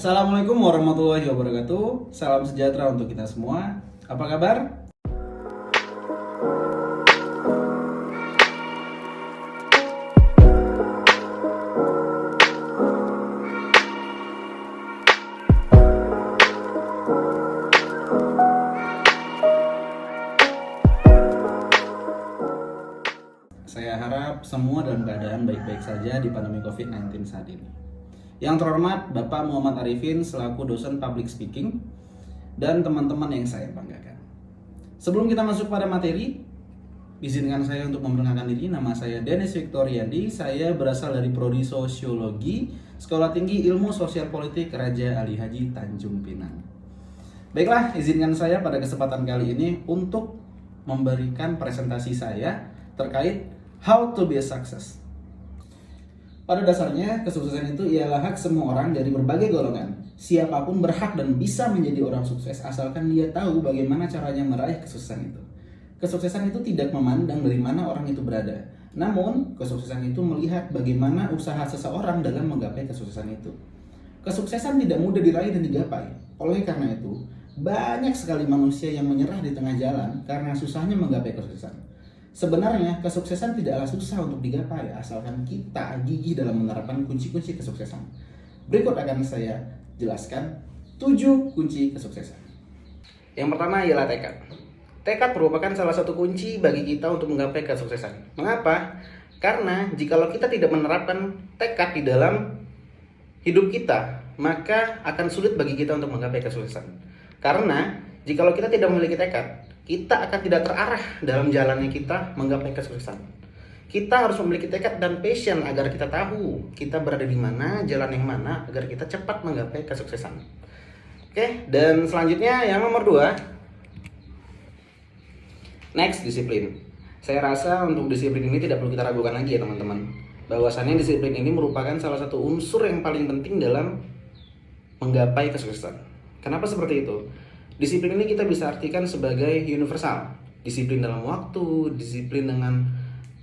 Assalamualaikum warahmatullahi wabarakatuh. Salam sejahtera untuk kita semua. Apa kabar? Saya harap semua dalam keadaan baik-baik saja di pandemi COVID-19 saat ini. Yang terhormat Bapak Muhammad Arifin selaku dosen public speaking dan teman-teman yang saya banggakan. Sebelum kita masuk pada materi, izinkan saya untuk memperkenalkan diri. Nama saya Dennis Victoriandi. Saya berasal dari Prodi Sosiologi, Sekolah Tinggi Ilmu Sosial Politik Raja Ali Haji Tanjung Pinang. Baiklah, izinkan saya pada kesempatan kali ini untuk memberikan presentasi saya terkait how to be a success. Pada dasarnya, kesuksesan itu ialah hak semua orang dari berbagai golongan. Siapapun berhak dan bisa menjadi orang sukses asalkan dia tahu bagaimana caranya meraih kesuksesan itu. Kesuksesan itu tidak memandang dari mana orang itu berada. Namun, kesuksesan itu melihat bagaimana usaha seseorang dalam menggapai kesuksesan itu. Kesuksesan tidak mudah diraih dan digapai. Oleh karena itu, banyak sekali manusia yang menyerah di tengah jalan karena susahnya menggapai kesuksesan. Sebenarnya, kesuksesan tidaklah susah untuk digapai asalkan kita gigih dalam menerapkan kunci-kunci kesuksesan. Berikut akan saya jelaskan 7 kunci kesuksesan. Yang pertama ialah tekad. Tekad merupakan salah satu kunci bagi kita untuk menggapai kesuksesan. Mengapa? Karena jikalau kita tidak menerapkan tekad di dalam hidup kita, maka akan sulit bagi kita untuk menggapai kesuksesan. Karena jikalau kita tidak memiliki tekad, kita akan tidak terarah dalam jalannya kita menggapai kesuksesan. Kita harus memiliki tekad dan passion agar kita tahu kita berada di mana, jalan yang mana, agar kita cepat menggapai kesuksesan. Oke, dan selanjutnya yang nomor 2, next, disiplin. Saya rasa untuk disiplin ini tidak perlu kita ragukan lagi ya teman-teman. Bahwasannya disiplin ini merupakan salah satu unsur yang paling penting dalam menggapai kesuksesan. Kenapa seperti itu? Disiplin ini kita bisa artikan sebagai universal. Disiplin dalam waktu, disiplin dengan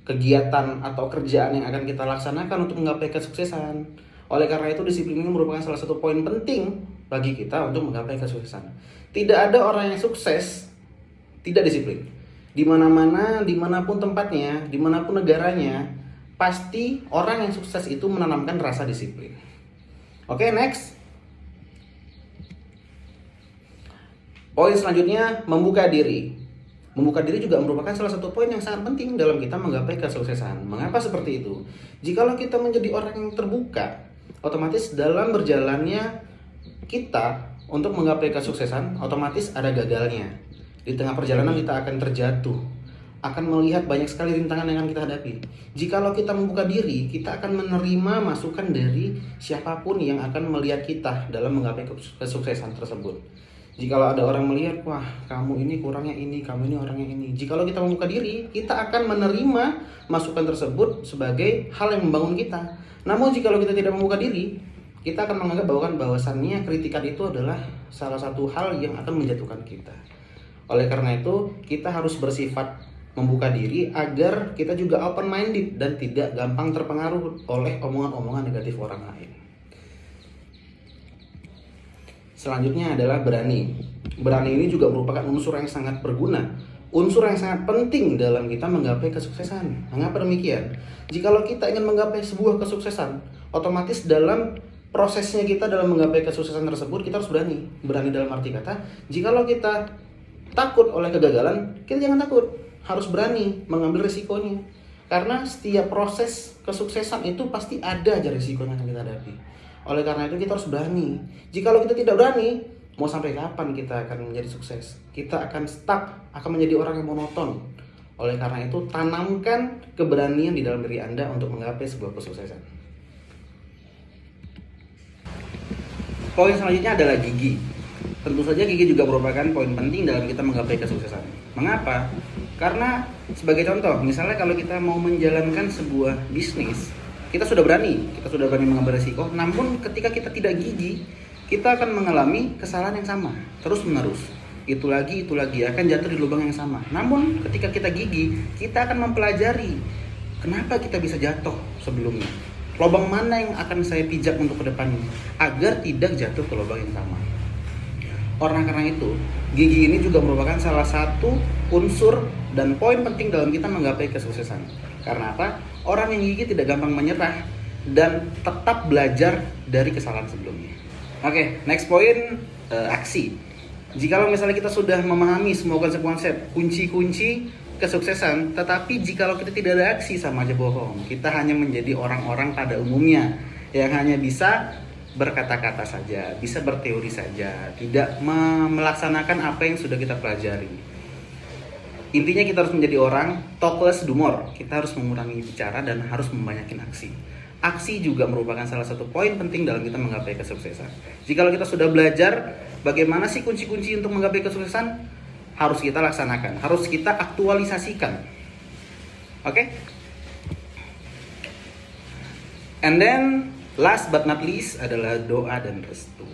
kegiatan atau kerjaan yang akan kita laksanakan untuk menggapai kesuksesan. Oleh karena itu, disiplin ini merupakan salah satu poin penting bagi kita untuk menggapai kesuksesan. Tidak ada orang yang sukses tidak disiplin. Di mana-mana, dimanapun tempatnya, dimanapun negaranya, pasti orang yang sukses itu menanamkan rasa disiplin. Oke, next. Poin selanjutnya, membuka diri. Membuka diri juga merupakan salah satu poin yang sangat penting dalam kita menggapai kesuksesan. Mengapa seperti itu? Jikalau kita menjadi orang yang terbuka, otomatis dalam berjalannya kita untuk menggapai kesuksesan, otomatis ada gagalnya. Di tengah perjalanan kita akan terjatuh, akan melihat banyak sekali rintangan yang akan kita hadapi. Jikalau kita membuka diri, kita akan menerima masukan dari siapapun yang akan melihat kita dalam menggapai kesuksesan tersebut. Jikalau ada orang melihat, wah kamu ini kurangnya ini, kamu ini orangnya ini. Jikalau kita membuka diri, kita akan menerima masukan tersebut sebagai hal yang membangun kita. Namun jikalau kita tidak membuka diri, kita akan menganggap bahwasannya kritikan itu adalah salah satu hal yang akan menjatuhkan kita. Oleh karena itu, kita harus bersifat membuka diri agar kita juga open minded dan tidak gampang terpengaruh oleh omongan-omongan negatif orang lain. Selanjutnya adalah berani. Berani ini juga merupakan unsur yang sangat berguna, unsur yang sangat penting dalam kita menggapai kesuksesan. Mengapa demikian? Jikalau kita ingin menggapai sebuah kesuksesan, otomatis dalam prosesnya kita dalam menggapai kesuksesan tersebut, kita harus berani. Berani dalam arti kata, jikalau kita takut oleh kegagalan, kita jangan takut. Harus berani mengambil risikonya. Karena setiap proses kesuksesan itu pasti ada aja risikonya yang kita hadapi. Oleh karena itu kita harus berani. Jikalau kita tidak berani, mau sampai kapan kita akan menjadi sukses? Kita akan stuck, akan menjadi orang yang monoton. Oleh karena itu, tanamkan keberanian di dalam diri Anda untuk menggapai sebuah kesuksesan. Poin selanjutnya adalah gigi. Tentu saja gigi juga merupakan poin penting dalam kita menggapai kesuksesan. Mengapa? Karena sebagai contoh, misalnya kalau kita mau menjalankan sebuah bisnis, kita sudah berani mengambil risiko. Namun ketika kita tidak gigih, kita akan mengalami kesalahan yang sama terus menerus. Itu lagi akan jatuh di lubang yang sama. Namun ketika kita gigih, kita akan mempelajari kenapa kita bisa jatuh sebelumnya. Lubang mana yang akan saya pijak untuk kedepannya agar tidak jatuh ke lubang yang sama. Karena itu, gigi ini juga merupakan salah satu unsur dan poin penting dalam kita menggapai kesuksesan. Karena apa? Orang yang gigi tidak gampang menyerah dan tetap belajar dari kesalahan sebelumnya. Oke, next point, aksi. Jikalau misalnya kita sudah memahami semua konsep-konsep kunci-kunci kesuksesan, tetapi jikalau kita tidak ada aksi, sama aja bohong. Kita hanya menjadi orang-orang pada umumnya yang hanya bisa berkata-kata saja, bisa berteori saja, tidak melaksanakan apa yang sudah kita pelajari. Intinya kita harus menjadi orang talk less do more. Kita harus mengurangi bicara dan harus membanyakin aksi. Aksi juga merupakan salah satu poin penting dalam kita menggapai kesuksesan. Jikalau kita sudah belajar bagaimana sih kunci-kunci untuk menggapai kesuksesan, harus kita laksanakan, harus kita aktualisasikan. Oke? And then last but not least adalah doa dan restu.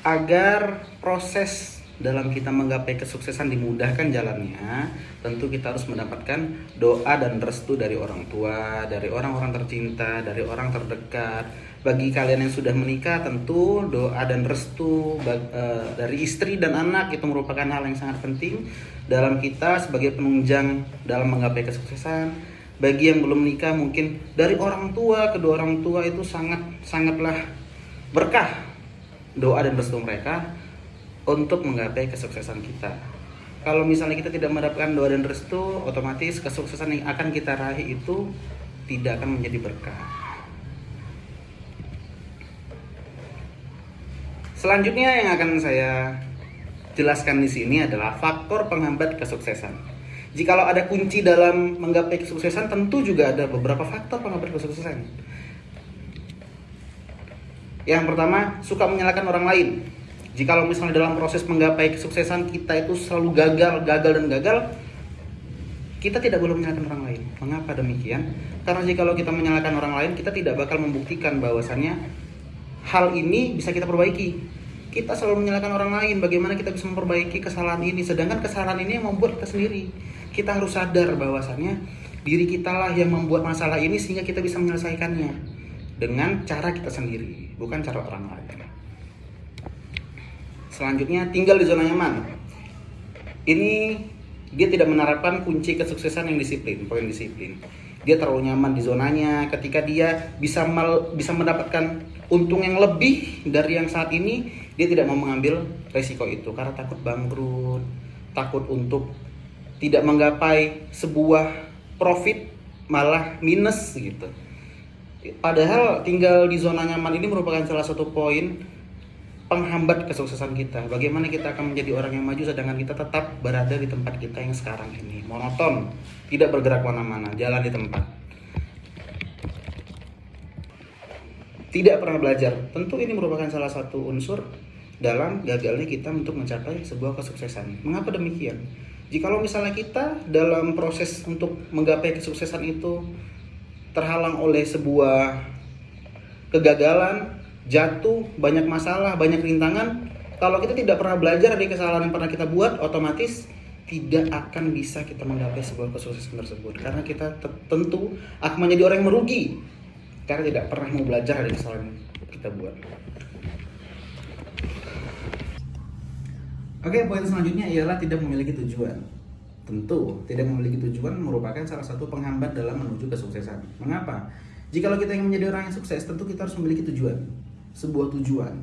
Agar proses dalam kita menggapai kesuksesan dimudahkan jalannya, tentu kita harus mendapatkan doa dan restu dari orang tua, dari orang-orang tercinta, dari orang terdekat. Bagi kalian yang sudah menikah, tentu doa dan restu dari istri dan anak itu merupakan hal yang sangat penting dalam kita sebagai penunjang dalam menggapai kesuksesan. Bagi yang belum menikah, mungkin dari orang tua, kedua orang tua itu sangatlah berkah doa dan restu mereka untuk menggapai kesuksesan kita. Kalau misalnya kita tidak mendapatkan doa dan restu, otomatis kesuksesan yang akan kita raih itu tidak akan menjadi berkah. Selanjutnya yang akan saya jelaskan di sini adalah faktor penghambat kesuksesan. Jikalau ada kunci dalam menggapai kesuksesan, tentu juga ada beberapa faktor penghambat kesuksesan. Yang pertama, suka menyalahkan orang lain. Jikalau misalnya dalam proses menggapai kesuksesan kita itu selalu gagal, kita tidak boleh menyalahkan orang lain. Mengapa demikian? Karena jikalau kita menyalahkan orang lain, kita tidak bakal membuktikan bahwasannya hal ini bisa kita perbaiki. Kita selalu menyalahkan orang lain, bagaimana kita bisa memperbaiki kesalahan ini, sedangkan kesalahan ini yang membuat kita sendiri. Kita harus sadar bahwasannya diri kita lah yang membuat masalah ini sehingga kita bisa menyelesaikannya dengan cara kita sendiri, bukan cara orang lain. Selanjutnya, tinggal di zona nyaman. Ini dia tidak menerapkan kunci kesuksesan yang disiplin, poin disiplin. Dia terlalu nyaman di zonanya. Ketika dia bisa mendapatkan untung yang lebih dari yang saat ini, dia tidak mau mengambil resiko itu karena takut bangkrut, takut untuk tidak menggapai sebuah profit, malah minus gitu. Padahal tinggal di zona nyaman ini merupakan salah satu poin penghambat kesuksesan kita. Bagaimana kita akan menjadi orang yang maju sedangkan kita tetap berada di tempat kita yang sekarang ini, monoton, tidak bergerak mana-mana, jalan di tempat, tidak pernah belajar. Tentu ini merupakan salah satu unsur dalam gagalnya kita untuk mencapai sebuah kesuksesan. Mengapa demikian? Jikalau misalnya kita dalam proses untuk menggapai kesuksesan itu terhalang oleh sebuah kegagalan, jatuh, banyak masalah, banyak rintangan, kalau kita tidak pernah belajar dari kesalahan yang pernah kita buat, otomatis tidak akan bisa kita menggapai sebuah kesuksesan tersebut. Karena kita tentu akan menjadi orang yang merugi karena tidak pernah mau belajar dari kesalahan yang kita buat. Oke, poin selanjutnya ialah tidak memiliki tujuan. Tentu, tidak memiliki tujuan merupakan salah satu penghambat dalam menuju kesuksesan. Mengapa? Jikalau kita ingin menjadi orang yang sukses, tentu kita harus memiliki tujuan. Sebuah tujuan,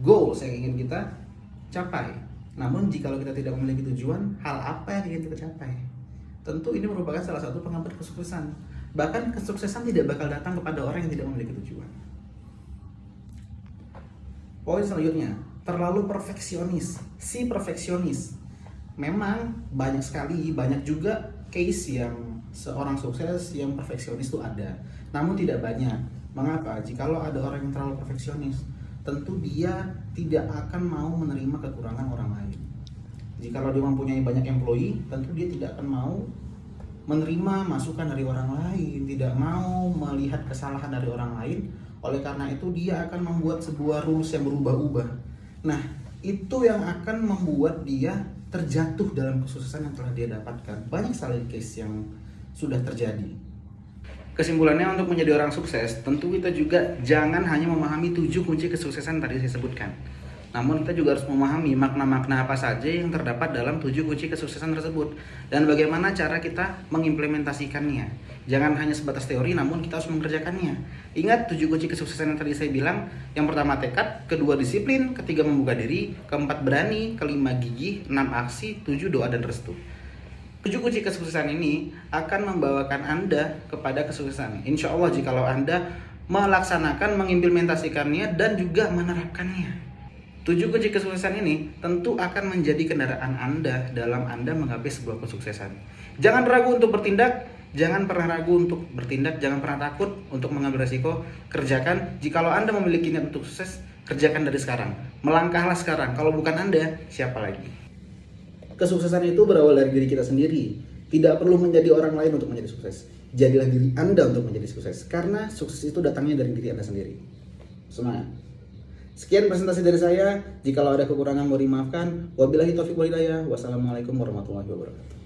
goals yang ingin kita capai. Namun jikalau kita tidak memiliki tujuan, hal apa yang ingin kita capai? Tentu ini merupakan salah satu penghambat kesuksesan. Bahkan kesuksesan tidak bakal datang kepada orang yang tidak memiliki tujuan. Poin selanjutnya, terlalu perfeksionis. Si perfeksionis. Memang banyak juga case yang seorang sukses yang perfeksionis itu ada. Namun tidak banyak. Mengapa? Jikalau ada orang yang terlalu perfeksionis, tentu dia tidak akan mau menerima kekurangan orang lain. Jikalau dia mempunyai banyak employee, tentu dia tidak akan mau menerima masukan dari orang lain, tidak mau melihat kesalahan dari orang lain. Oleh karena itu dia akan membuat sebuah rules yang berubah-ubah. Nah, itu yang akan membuat dia terjatuh dalam kesuksesan yang telah dia dapatkan. Banyak sekali case yang sudah terjadi. Kesimpulannya, untuk menjadi orang sukses, tentu kita juga jangan hanya memahami 7 kunci kesuksesan tadi saya sebutkan. Namun kita juga harus memahami makna-makna apa saja yang terdapat dalam 7 kunci kesuksesan tersebut dan bagaimana cara kita mengimplementasikannya. Jangan hanya sebatas teori, namun kita harus mengerjakannya. Ingat 7 kunci kesuksesan yang tadi saya bilang. Yang pertama tekad, kedua disiplin, ketiga membuka diri, keempat berani, kelima gigih, 6 aksi, 7 doa dan restu. 7 kunci kesuksesan ini akan membawakan Anda kepada kesuksesan. Insya Allah jikalau Anda melaksanakan, mengimplementasikannya, dan juga menerapkannya. 7 kunci kesuksesan ini tentu akan menjadi kendaraan Anda dalam Anda menggapai sebuah kesuksesan. Jangan ragu untuk bertindak, jangan pernah ragu untuk bertindak, jangan pernah takut untuk mengambil resiko. Kerjakan. Jikalau Anda memiliki niat untuk sukses, kerjakan dari sekarang. Melangkahlah sekarang. Kalau bukan Anda, siapa lagi? Kesuksesan itu berawal dari diri kita sendiri. Tidak perlu menjadi orang lain untuk menjadi sukses. Jadilah diri Anda untuk menjadi sukses. Karena sukses itu datangnya dari diri Anda sendiri. Semangat. Sekian presentasi dari saya. Jikalau ada kekurangan, mohon dimaafkan. Wabillahi taufiq wal hidayah. Wassalamualaikum warahmatullahi wabarakatuh.